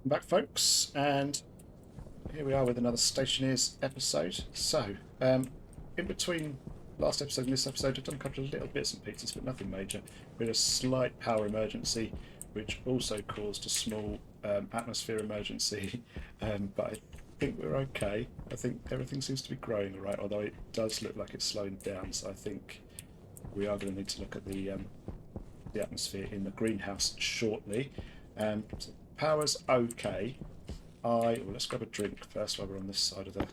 Welcome back, folks, and here we are with another Stationeers episode. So, in between last episode and this episode, I've done a couple of little bits and pieces, but nothing major. We had a slight power emergency, which also caused a small atmosphere emergency, but I think we're okay. I think everything seems to be growing all right, although it does look like it's slowing down, so I think we are going to need to look at the atmosphere in the greenhouse shortly. So power's okay. Well, let's grab a drink first while we're on this side of the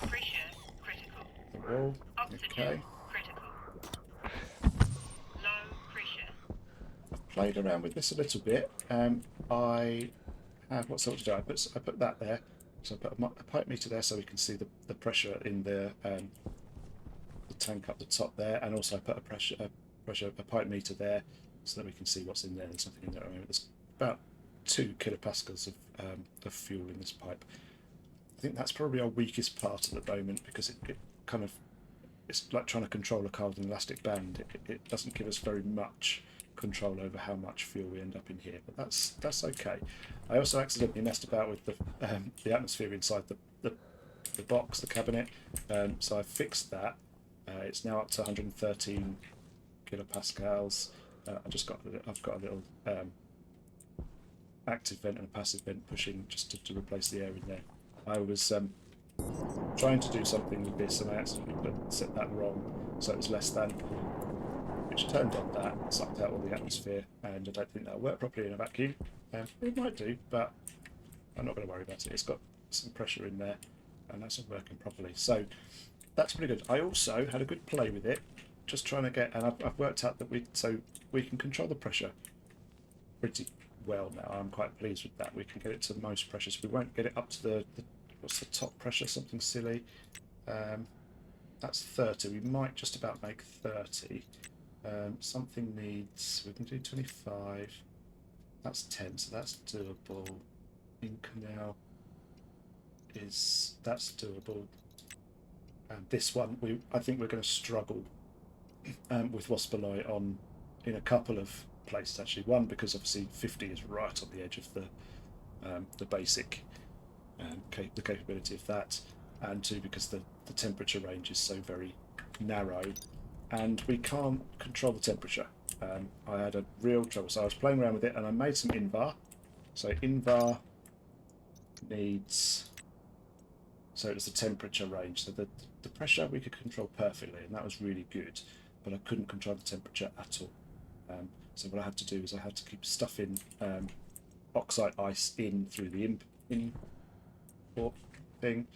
Pressure critical. wall. Oxygen Okay. critical. Low pressure. I've played around with this a little bit. I have what sort to do. I put that there. So I put a pipe meter there so we can see the pressure in the tank up the top there, and also I put a pipe meter there so that we can see what's in there. There's nothing in there at the moment. There's about 2 kilopascals of fuel in this pipe. I think that's probably our weakest part at the moment because it kind of, it's like trying to control a car with an elastic band. It doesn't give us very much control over how much fuel we end up in here, but that's okay. I also accidentally messed about with the atmosphere inside the box, the cabinet, so I fixed that. It's now up to 113 kilopascals. I've got a little active vent and a passive vent pushing just to replace the air in there. I was trying to do something with this and I accidentally set that wrong, so it was less than, which turned on that, sucked out all the atmosphere, and I don't think that'll work properly in a vacuum. It might do, but I'm not going to worry about it. It's got some pressure in there and that's not working properly. So that's pretty good. I also had a good play with it, just trying to get, and I've worked out that we can control the pressure pretty well now. I'm quite pleased with that. We can get it to most pressures. We won't get it up to the what's the top pressure? Something silly. That's 30. We might just about make 30. Something needs. We can do 25. That's 10. So that's doable. Ink now that's doable. And this one, I think we're going to struggle with Waspaloy in a couple of places actually. One, because obviously 50 is right on the edge of the basic the capability of that, and two, because the temperature range is so very narrow and we can't control the temperature. I had a real trouble, so I was playing around with it and I made some Invar. So Invar needs, so it was the temperature range, so the pressure we could control perfectly and that was really good, but I couldn't control the temperature at all. So what I had to do is I had to keep stuffing oxide ice in through the import thing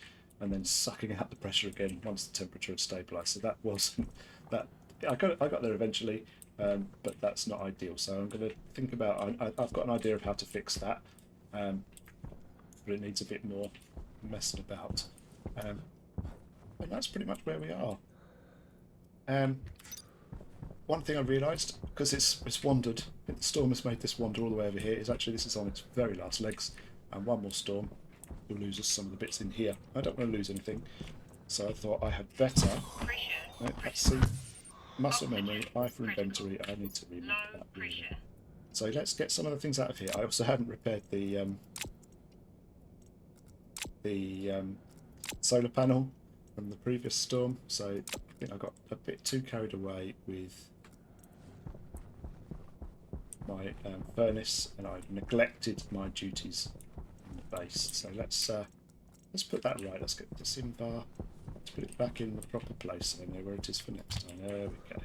and then sucking out the pressure again once the temperature had stabilised. So that wasn't that. I got there eventually, but that's not ideal. So I'm going to think about. I've got an idea of how to fix that, but it needs a bit more messing about. And that's pretty much where we are. One thing I realised, because it's wandered, the storm has made this wander all the way over here, is actually this is on its very last legs, and one more storm will lose us some of the bits in here. I don't want to lose anything, so I thought I had better. Let's see, muscle memory, eye for inventory. I need to remake that. Really. So let's get some of the things out of here. I also hadn't repaired the solar panel from the previous storm, so I think I got a bit too carried away with my furnace, and I neglected my duties in the base. So let's put that right. Let's get this in bar. Let's put it back in the proper place so I know where it is for next time. There we go.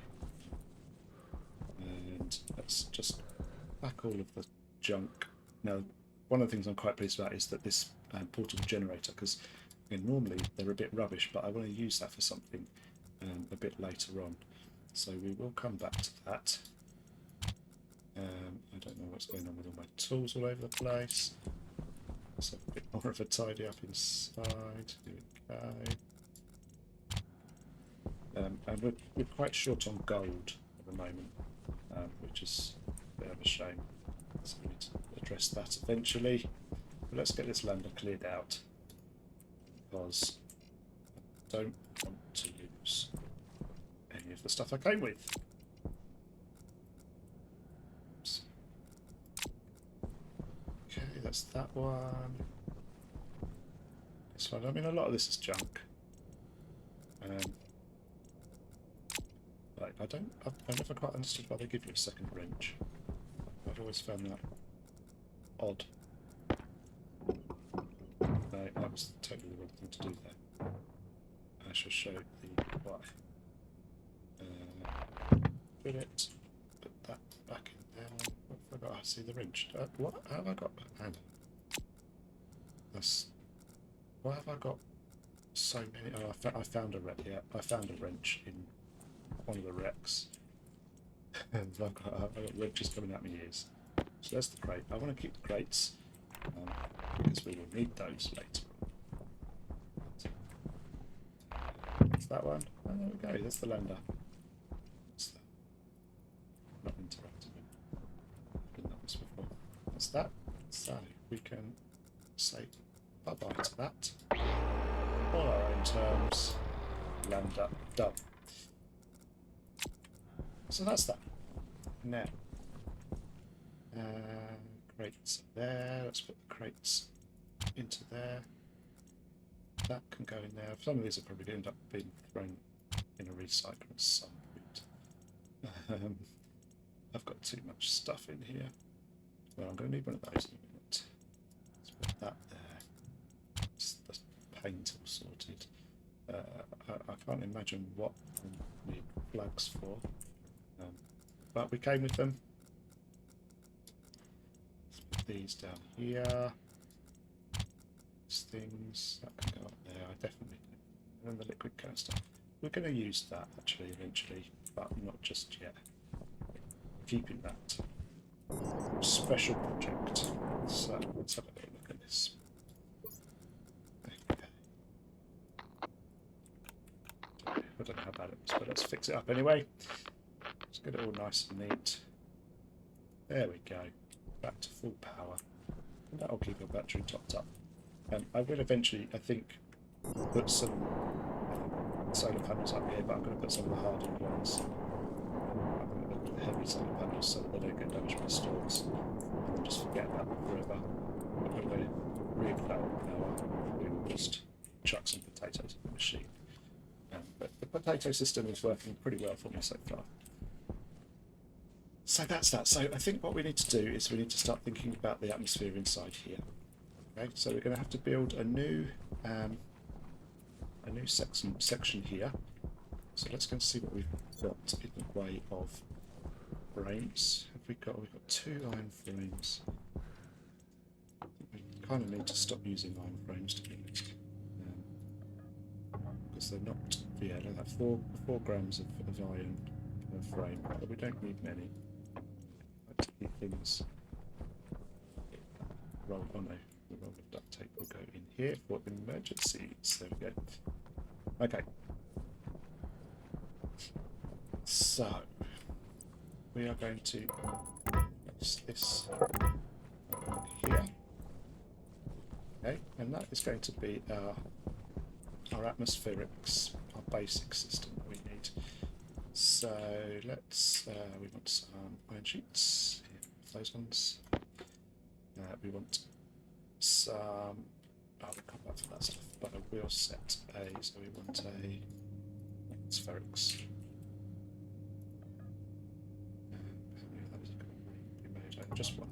And let's just pack all of the junk. Now, one of the things I'm quite pleased about is that this portable generator, because normally they're a bit rubbish, but I want to use that for something a bit later on. So we will come back to that. I don't know what's going on with all my tools all over the place. Let's have a bit more of a tidy up inside. Here we go. And we're quite short on gold at the moment, which is a bit of a shame. So we need to address that eventually. But let's get this lander cleared out, because I don't want to lose any of the stuff I came with. that's that one. This one. I mean, a lot of this is junk. Like, I've never quite understood why they give you a second wrench. I've always found that odd. No, that was totally the wrong thing to do there. I shall show the why. Put it. Put that back in there. What have I got? I see the wrench. What? How have I got? Hang on. That's. Why have I got so many? Oh, I found a wrench. Yeah, I found a wrench in one of the wrecks. And I've got wrenches coming out my ears. So that's the crate. I want to keep the crates because we will need those later on. That's that one. Oh, there we go. That's the lander. What's that? Not interactive. I've done that before. That's that. So we can say bye-bye to that. On our own terms. Lander done. So that's that. Now, crates there. Let's put the crates into there. That can go in there. Some of these are probably going to end up being thrown in a recycle at some point. I've got too much stuff in here. Well, I'm going to need one of those in a minute. Let's put that there. It's the paint all sorted. I can't imagine what we need flags for. But we came with them. Let's put these down here. These things, that can go up there, I definitely do. And then the liquid canister. We're going to use that actually eventually, but not just yet. Keeping that. Special project. So let's have a little look at this. Okay. I don't know how bad it was, but let's fix it up anyway. Let's get it all nice and neat. There we go. Back to full power. And that'll keep our battery topped up. I will eventually, I think, put some solar panels up here, but I'm going to put some of the hardened ones. I'm going to put the heavy solar panels so that they don't get damaged by storms. And then just forget about them forever. But when we're really low on power, we will just chuck some potatoes in the machine. But the potato system is working pretty well for me so far. So that's that. So I think what we need to do is we need to start thinking about the atmosphere inside here. Okay, so we're going to have to build a new section here. So let's go and see what we've got in the way of frames. Have we got? We've got 2 iron frames. I think we kind of need to stop using iron frames to be honest, because they're not. Yeah, they have 4 grams of iron per frame, but we don't need many. Like to keep things roll on a. The roll of duct tape will go in here for emergencies. There we go. Okay. So we are going to place this here. Okay, and that is going to be our atmospherics, our basic system that we need. So let's we want some iron sheets. Here, those ones. We want some. We'll come back to that stuff, but a wheel set A. So we want a atmospherics. How many of those are going to be made? Just one.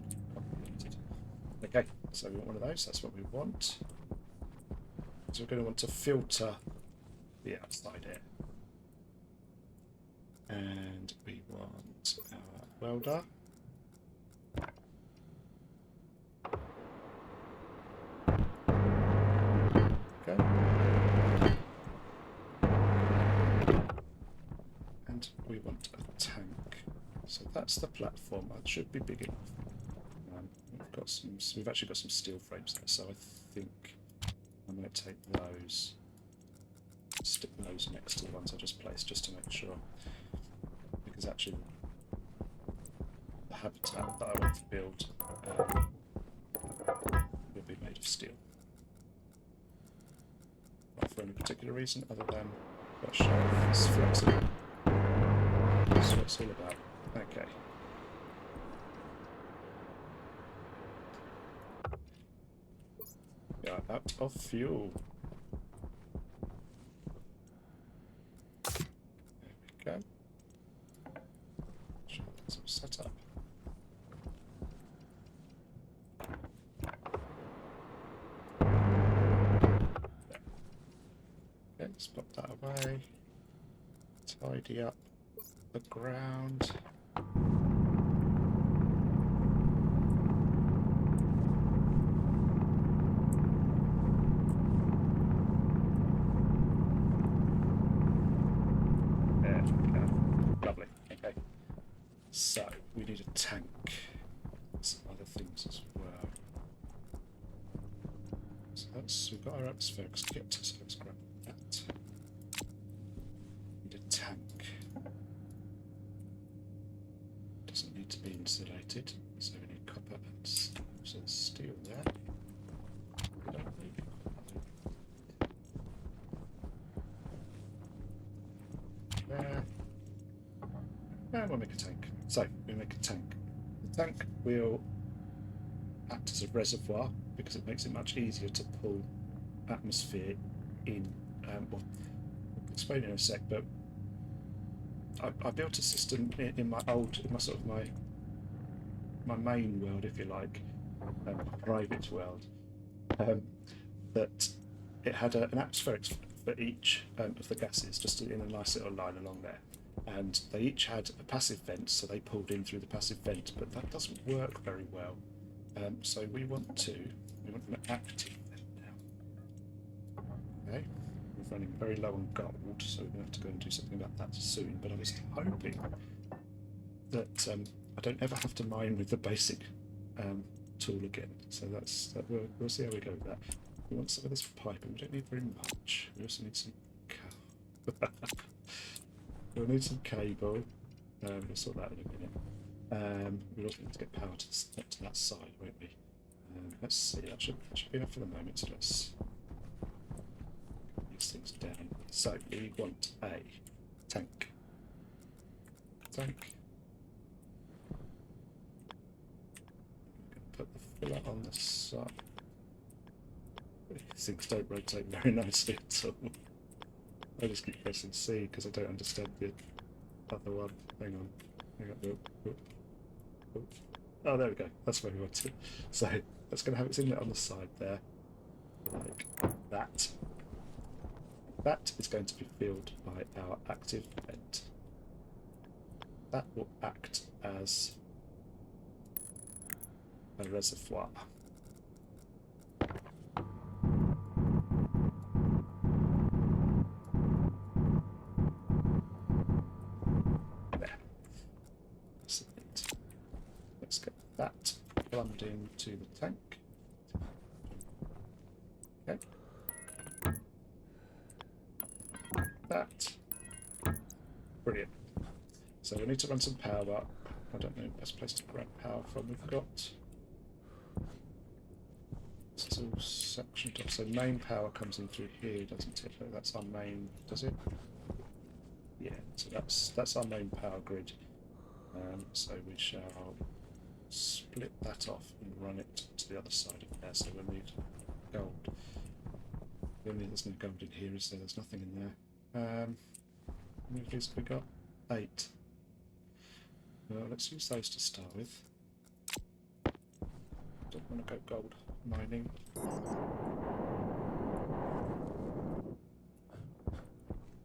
Okay, so we want one of those. That's what we want. So we're going to want to filter the outside air. And we want our welder. Okay. And we want a tank. So that's the platform. That should be big enough. We've actually got some steel frames there, so I think I'm going to take those, stick those next to the ones I just placed, just to make sure. Because actually, the habitat that I want to build will be made of steel. Not for any particular reason other than that shelf is flexible. That's what it's all about. Okay. We are out of fuel. There we go. Sure, that's all set up. Okay, let's pop that away. Tidy up the ground. There we go. Lovely. Okay. So we need a tank. Some other things as well. So we've got our atmospherics kit, so let's grab that. Need a tank. Doesn't need to be insulated, so we need copper and steel there. We don't need copper there. And we'll make a tank. So we make a tank. The tank will act as a reservoir because it makes it much easier to pull atmosphere in. Well, I'll explain in a sec, but I built a system in my main world, if you like, private world, that it had an atmospheric for each of the gases, just in a nice little line along there, and they each had a passive vent, so they pulled in through the passive vent, but that doesn't work very well. So we want an active vent now. Okay. We're running very low on gold, so we're going to have to go and do something about that soon. But I was hoping that I don't ever have to mine with the basic tool again. So we'll see how we go with that. We want some of this piping. We don't need very much. We also need some we'll need some cable. We'll sort that in a minute. We'll also need to get power to that side, won't we? Let's see. That should be enough for the moment. So let's things down. So we want a tank. We're going to put the filler on the side. Things don't rotate very nicely at all. I just keep pressing C because I don't understand the other one. Hang on. Oh, there we go. That's where we want it. So that's going to have its inlet on the side there, like that. That is going to be filled by our active vent. That will act as a reservoir. There. That's it. Let's get that plumbed into the tank. Okay. That. Brilliant. So we need to run some power up. I don't know the best place to grab power from. We've got this is all sectioned off. So main power comes in through here, doesn't it? That's our main, does it? Yeah. So that's our main power grid. So we shall split that off and run it to the other side of there. So we'll need gold. There's no gold in here, is there? There's nothing in there. How many of these have we got? 8. Well, let's use those to start with. Don't want to go gold mining.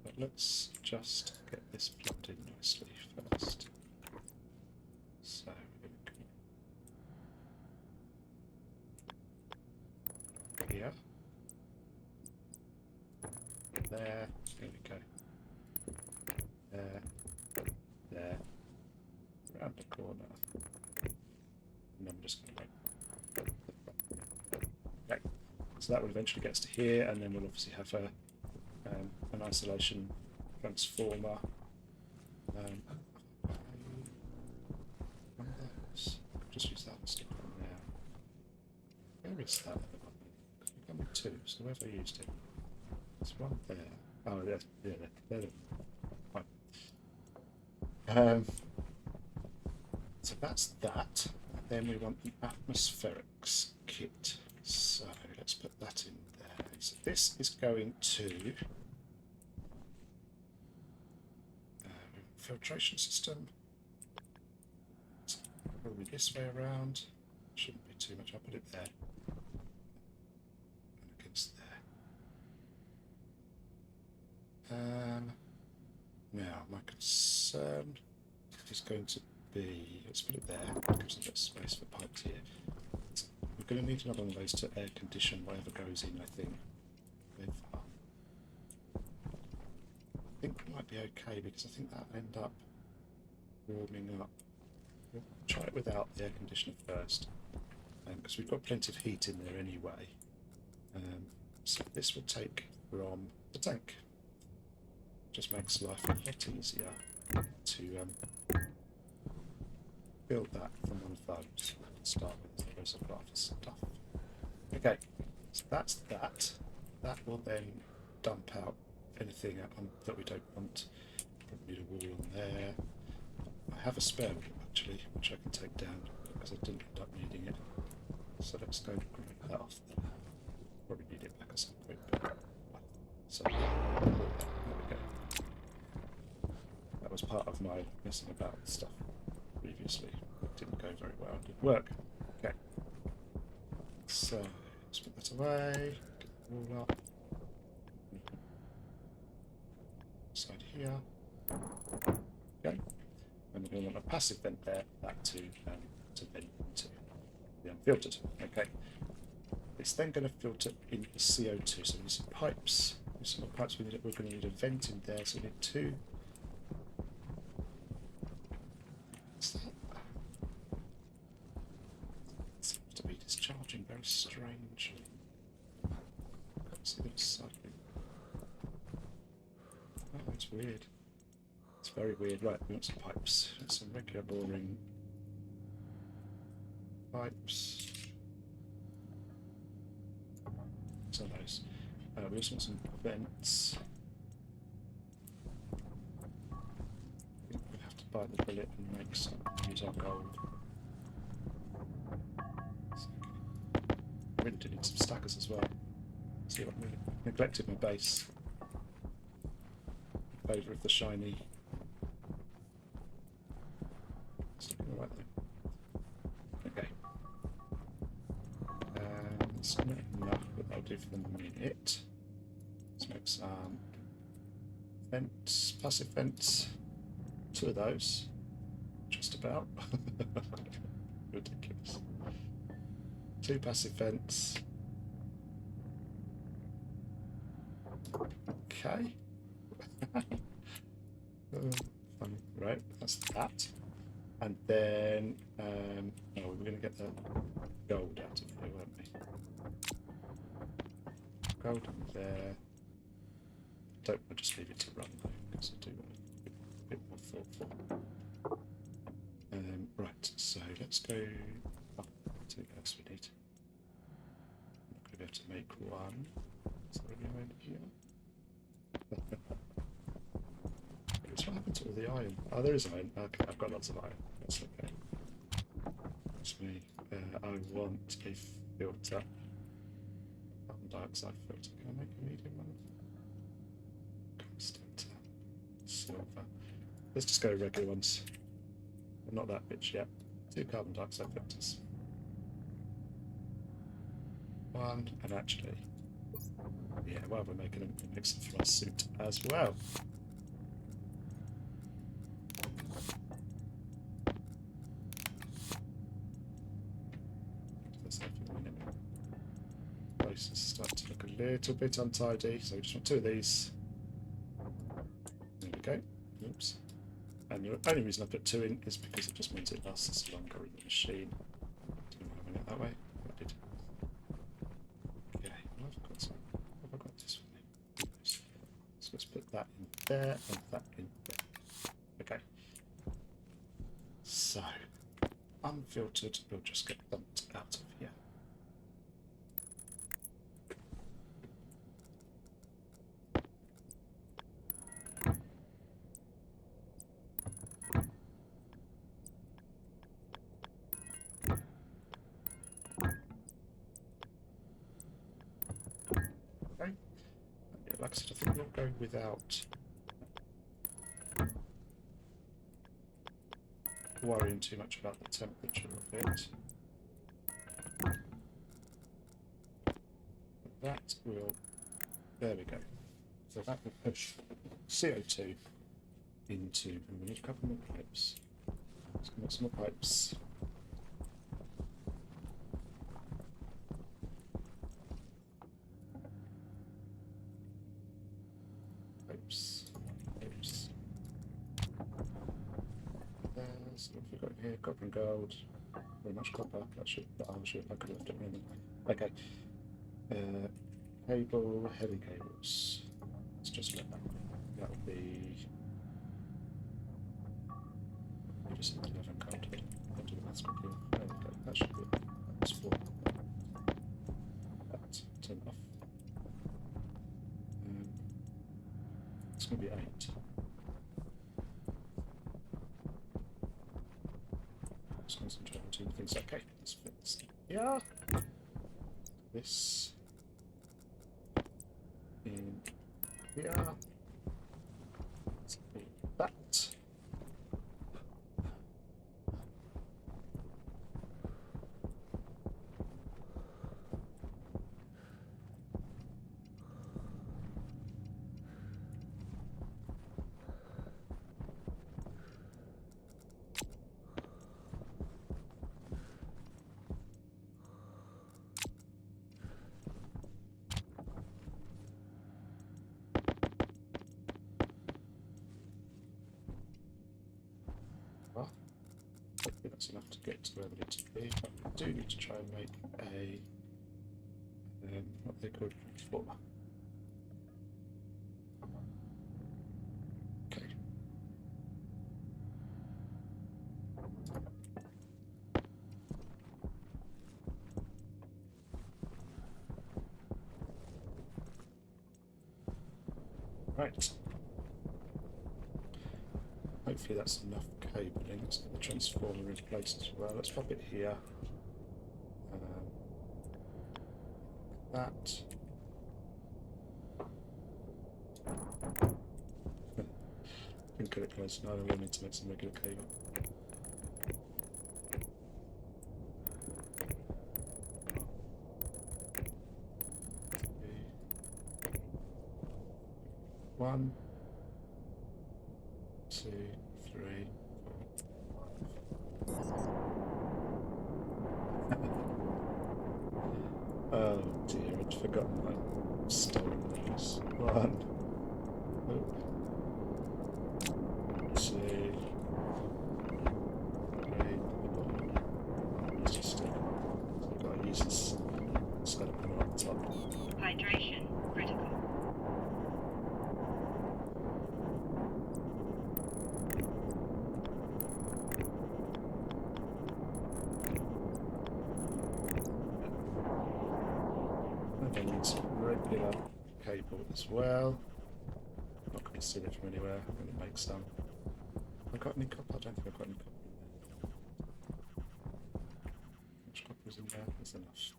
But let's just get this plugged in nicely first. So here. There we go. There. Around the corner. And I'm just going to make okay. So that will eventually get us to here, and then we'll obviously have an isolation transformer. Just use that and stick it on there. Where is that at the moment? We've got 2, so where have I used it? There's one there. Oh, there. Fine. So that's that. And then we want an atmospherics kit. So let's put that this is going to filtration system. It's probably this way around. Shouldn't be too much. I'll put it there. And against there. Now, my concern is going to be, let's put it there, gives a bit of space for pipes here. So we're going to need another one of those to air condition whatever goes in, I think. I think it might be okay because I think that'll end up warming up. We'll try it without the air conditioner first, because we've got plenty of heat in there anyway. So this will take from the tank. Just makes life a lot easier to build that from one of those. Start with the reservoir stuff. Okay, so that's that. That will then dump out anything that we don't want. Probably need a wall on there. I have a spare one actually, which I can take down because I didn't end up needing it. So let's go and grab that off there. Probably need it back at some point. So there we go. That was part of my messing about with stuff previously. It didn't go very well. It didn't work. Okay. So let's put that away. Get the wall up. Side here. Okay. And we're going to want a passive vent there, that to vent into the unfiltered. Okay. It's then going to filter in the CO2. So we need some pipes. There's some more pipes. We're going to need a vent in there. So we need two. What's that? It seems to be discharging very strangely. I can't see that it's cycling. Oh, it's weird. It's very weird. Right, we want some pipes. Some regular boring pipes. Some of those. We also want some vents. I think we'll have to bite the bullet and make some. Use our gold. I really do need some stackers as well. See, I've really neglected my base in favour of the shiny. It's looking alright though. Okay. It's not enough, but that'll do for the minute. Let's make some vents, passive vents. Two of those. Just about. Ridiculous. Two passive vents. Okay. Funny. Right, that's that. And then, oh, we were going to get the gold out of here, weren't we? Gold in there. Don't want to just leave it to run though, because I do want a bit more thoughtful. Right, so let's go up to what else we need. I'm not going to be able to make one. Is there any iron here? What happened to all the iron? Oh, there is iron. Okay, I've got lots of iron. That's okay. Actually, I want a filter. Carbon dioxide filter. Can I make a medium one? Constant silver. Let's just go with regular ones. I'm not that rich yet. Two carbon dioxide filters. One, and actually, yeah, while we're making them, we'll make some for our suit as well. Place is starting to look a little bit untidy, so we just want two of these. There we go. Oops. And the only reason I put two in is because it just means it lasts longer in the machine. Didn't want to run it that way. I did. Okay, well, I've got some. Have I got this one? So let's put that in there and that in there. Okay. So, unfiltered will just get dumped out of here. Okay. like I said, I think we'll go without worrying too much about the temperature of it. That will, there we go. So that will push CO2 into, and we need a couple more pipes. Let's make some more pipes. Pipes. There's what have we got in here? Copper and gold. Very much copper. That should, I could have left it in. Okay. Cable, heavy cables. Let's just let that. That will be. We just need 11 gold. I'll do the maths quickly. There we go. That should be it. That's 4. That's 10 off. It's going to be 8. Just concentrate on 2 things. Okay, let's fit this. Yeah. This. In here. Let's do that. Hopefully that's enough to get to where we need to be, but we do need to try and make a what they call floor. Okay. Right. Hopefully that's enough cabling. Let's get the transformer in place as well. Let's pop it here. That. Didn't get it close enough. We'll need to make some regular cable. One, 2, 3, 4, 5. Oh dear, I'd forgotten I'd stolen those. 1, 2, 3, 4. Let's just stick. So we've got to use this setup on the top. Hydration critical. And then use regular cable as well. Not going to see it from anywhere. I'm going to make some. Have I got any copper? I don't think I've got any copper in there. How much copper is in there? There's enough.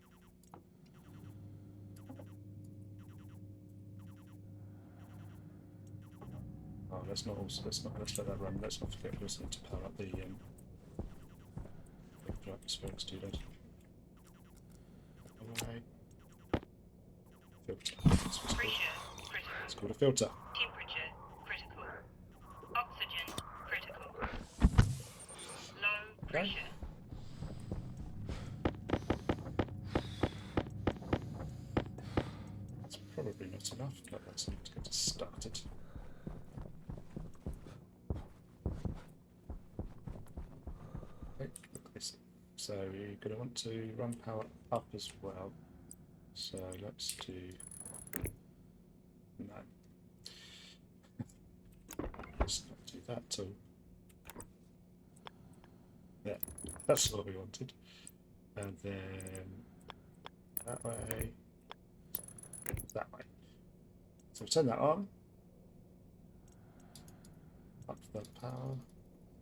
Oh, let's let that run. Let's not forget we also need to power up the atmospheric student. Away. Filter. That's what's called. Pressure critical. It's called a filter. Temperature critical. Oxygen critical. Low Okay. pressure. That's probably not enough, but let's need to get it started. Okay, look at this. So you're going to want to run power up as well. So let's do no. Let's not do that at all. Yeah, that's what we wanted. And then that way, that way. So we'll turn that on. Up the power.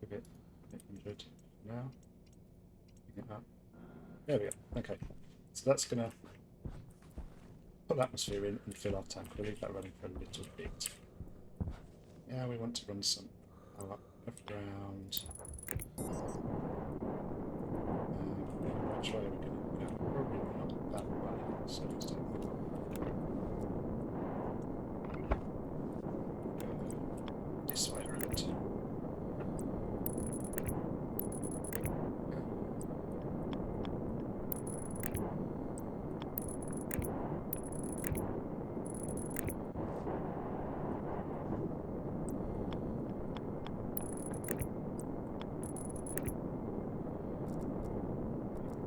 Give it 800 now. Bring it up. There we go. Okay. So that's gonna put atmosphere in and fill our tank. We'll leave that running for a little bit. Yeah, we want to run some power around. Which way are we going to go? Probably not that way. So let's take this way around.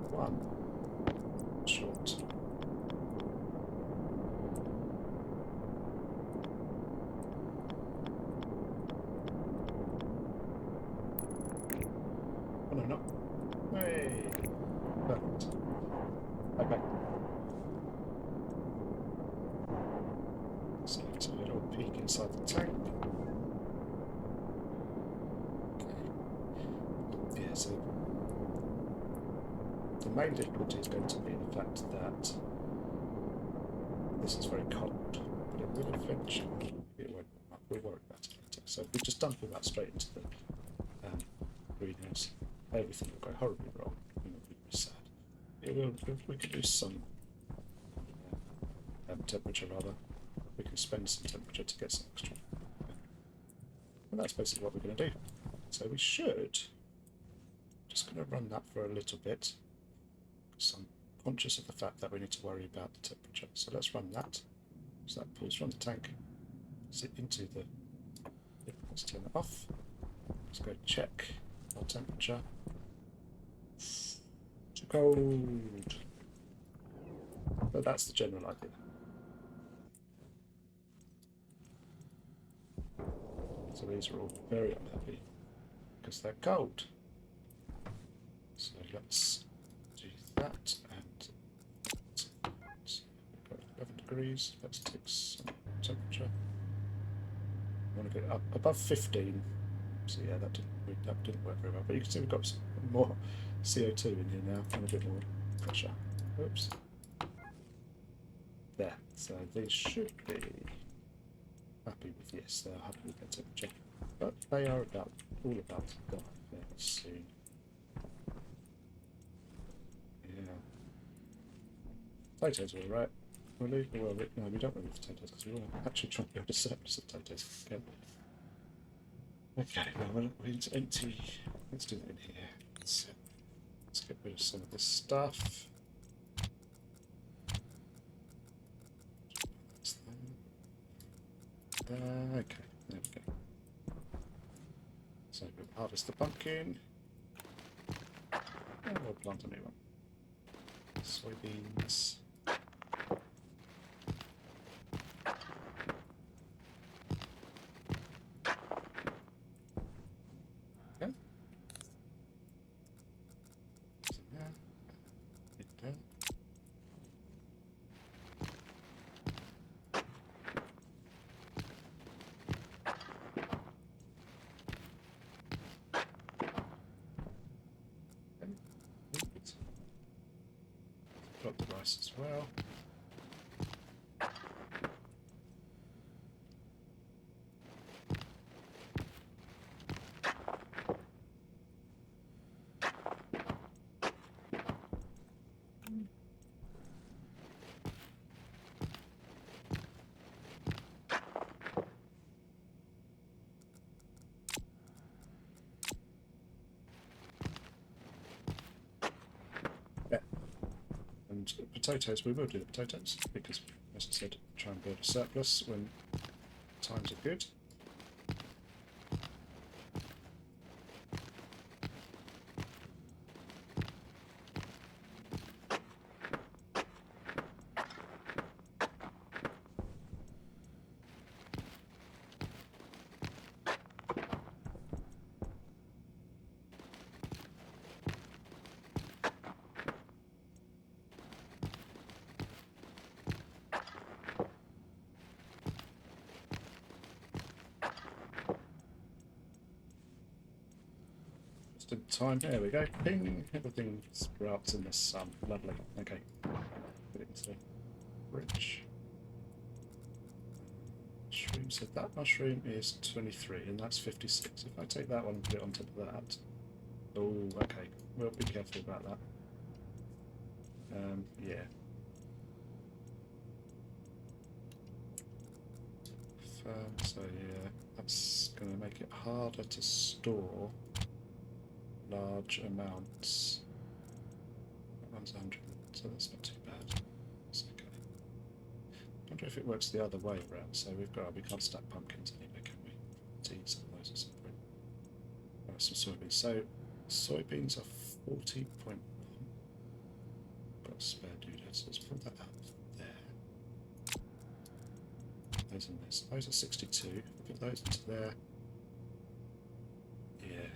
One short. Oh no, no. Hey! Perfect. Okay. So let's have a little peek inside the tank. Okay. Yeah, so the main difficulty is going to be the fact that this is very cold, but it will eventually, we'll worry about it later. So if we just dump all that straight into the greenhouse, everything will go horribly wrong, and it will be sad. We can do some temperature rather. We can spend some temperature to get some extra. And that's basically what we're going to do. So we should, just going to run that for a little bit. So I'm conscious of the fact that we need to worry about the temperature. So let's run that. So that pulls from the tank, puts it into the... Let's turn it off. Let's go check our temperature. Too cold. But that's the general idea. So these are all very unhappy because they're cold. So let's do that, and we've got 11 degrees. Let's take some temperature. We want to get up above 15. So yeah, that didn't work very well. But you can see we've got some more CO2 in here now and a bit more pressure. Oops. There. So these should be happy with, yes, they're happy with their temperature. But they are all about to die very soon. Yeah. Potatoes are alright. We'll leave, well, no, we don't leave potatoes because we want to actually try and build a surplus of potatoes again. Okay, well, we'll empty. Let's do that in here. Let's get rid of some of this stuff. That's there. Okay, there we go. So we'll harvest the pumpkin. And we'll plant a new one. Soybeans. Okay. So there. It there. Got the rice as well. Yeah. And potatoes, we will do the potatoes because, as I said, try and build a surplus when times are good. Just in time. There we go. Ping! Everything sprouts in the sun. Lovely. Okay. Put it into the fridge. mushroom. So that mushroom is 23, and that's 56. If I take that one and put it on top of that, oh, okay. We'll be careful about that. Yeah. So yeah, that's going to make it harder to store large amounts. That one's 100, so that's not too bad. That's okay. I wonder if it works the other way around. So we can't stack pumpkins anyway, can we? Tea some of those at some point. Some soybeans. So soybeans are 40.1. Got a spare dude, so let's put that up there. Those in this. Those are 62. Put those into there. Yeah.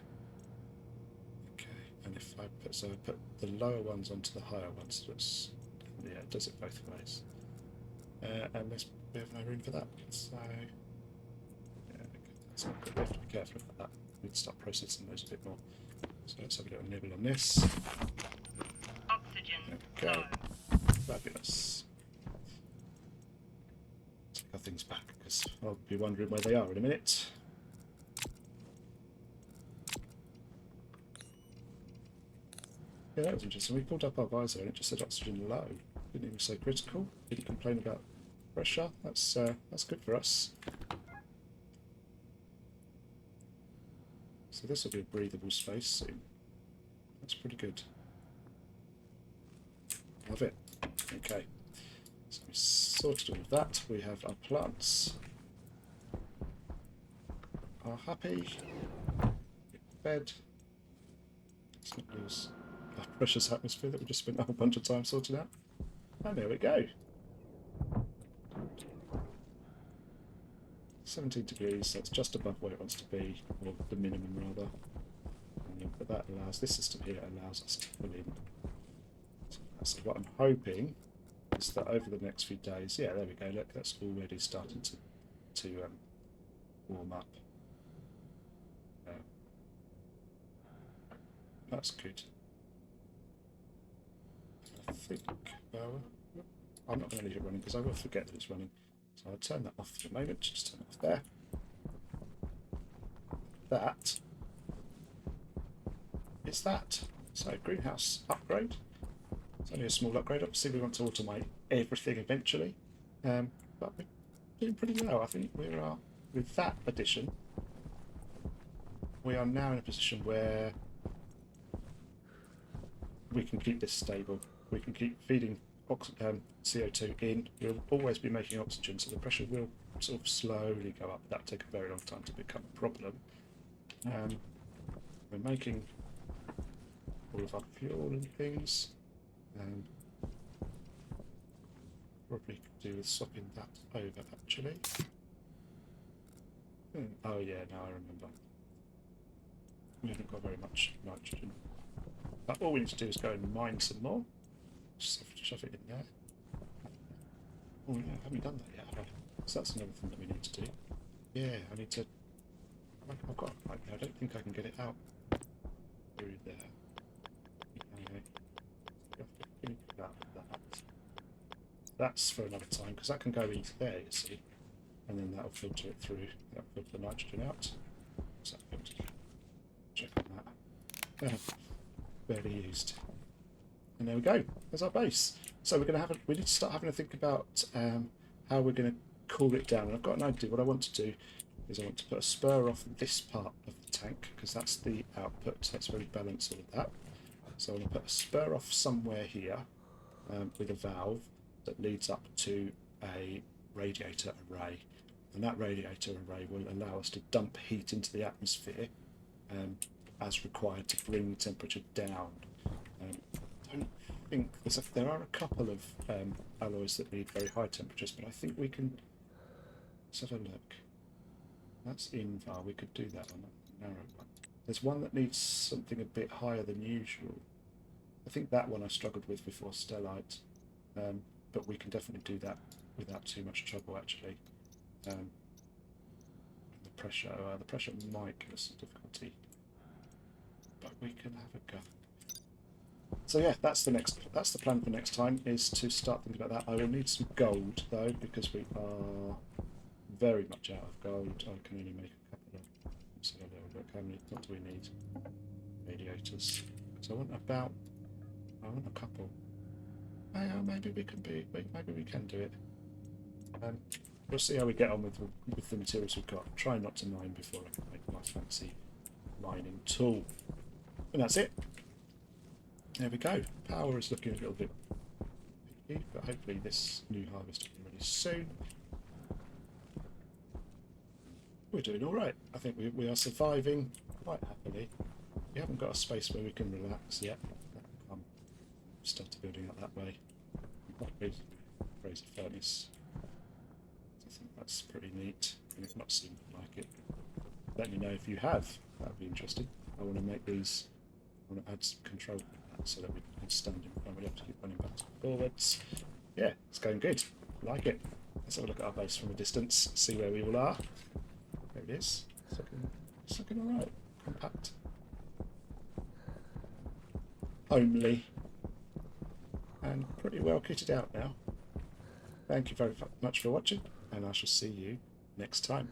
Okay. And if I put the lower ones onto the higher ones, so it's, yeah, it does it both ways. And we have no room for that. So yeah, that's not good. We have to be careful about that. We need to start processing those a bit more. So let's have a little nibble on this. Oxygen Okay. low. Fabulous. Take our things back because I'll be wondering where they are in a minute. Yeah, that was interesting. We pulled up our visor and it just said oxygen low. Didn't even say critical. Didn't complain about pressure. That's good for us. So this will be a breathable space soon. That's pretty good. Love it. Okay. So we sorted all of that. We have our plants are happy. Fed. Let's not lose our precious atmosphere that we just spent a whole bunch of time sorting out. And there we go. 17 degrees, that's just above where it wants to be, or the minimum rather. But that allows, this system here allows us to pull in. So what I'm hoping is that over the next few days, yeah, there we go, look, that's already starting to warm up. That's good. I think, I'm not going to leave it running because I will forget that it's running. So I'll turn that off for a moment, just turn it off there. That is that. So greenhouse upgrade. It's only a small upgrade. Obviously we want to automate everything eventually. But we're doing pretty well. I think we are, with that addition, we are now in a position where we can keep this stable. We can keep feeding CO2 in. We'll always be making oxygen, so the pressure will sort of slowly go up. That'll take a very long time to become a problem. We're making all of our fuel and things. Probably could do with swapping that over actually. Oh yeah, now I remember. We haven't got very much nitrogen. But all we need to do is go and mine some more. Just have to shove it in there. Oh yeah, I haven't done that yet, have I? So that's another thing that we need to do. Yeah, I need to... I've got it right there. I don't think I can get it out through there. Okay. So I have to think about that. That's for another time, because that can go into there, you see. And then that'll filter it through. That'll filter the nitrogen out. So check on that. Barely used. And there we go. There's our base. So we're going to we need to start having to think about how we're going to cool it down. And I've got an idea. What I want to do is I want to put a spur off this part of the tank because that's the output. So that's where we balance all of that. So I'm going to put a spur off somewhere here with a valve that leads up to a radiator array. And that radiator array will allow us to dump heat into the atmosphere as required to bring the temperature down. I don't think there are a couple of alloys that need very high temperatures, but I think we can. Let's have a look. That's Invar. We could do that on that narrow one. There's one that needs something a bit higher than usual. I think that one I struggled with before, Stellite, but we can definitely do that without too much trouble actually. The pressure might give us some difficulty, but we can have a go. So yeah, that's the plan for next time, is to start thinking about that. I will need some gold though, because we are very much out of gold. I can only make a couple of. Let's have a little look. How many? What do we need? Radiators. So I want a couple. Maybe we can maybe we can do it. We'll see how we get on with the materials we've got. Try not to mine before I can make my fancy mining tool. And that's it. There we go. Power is looking a little bit picky, but hopefully this new harvest will be ready soon. We're doing all right. I think we are surviving quite happily. We haven't got a space where we can relax yet. That will come. Start building up that way. Raise a furnace. I think that's pretty neat. I've not seen like it. Let me know if you have. That would be interesting. I want to make these. I want to add some control to that so that we can stand in front. We have to keep running back and forwards. Yeah, it's going good. I like it. Let's have a look at our base from a distance. See where we all are. There it is. It's looking all right. Compact. Homely. And pretty well kitted out now. Thank you very much for watching, and I shall see you next time.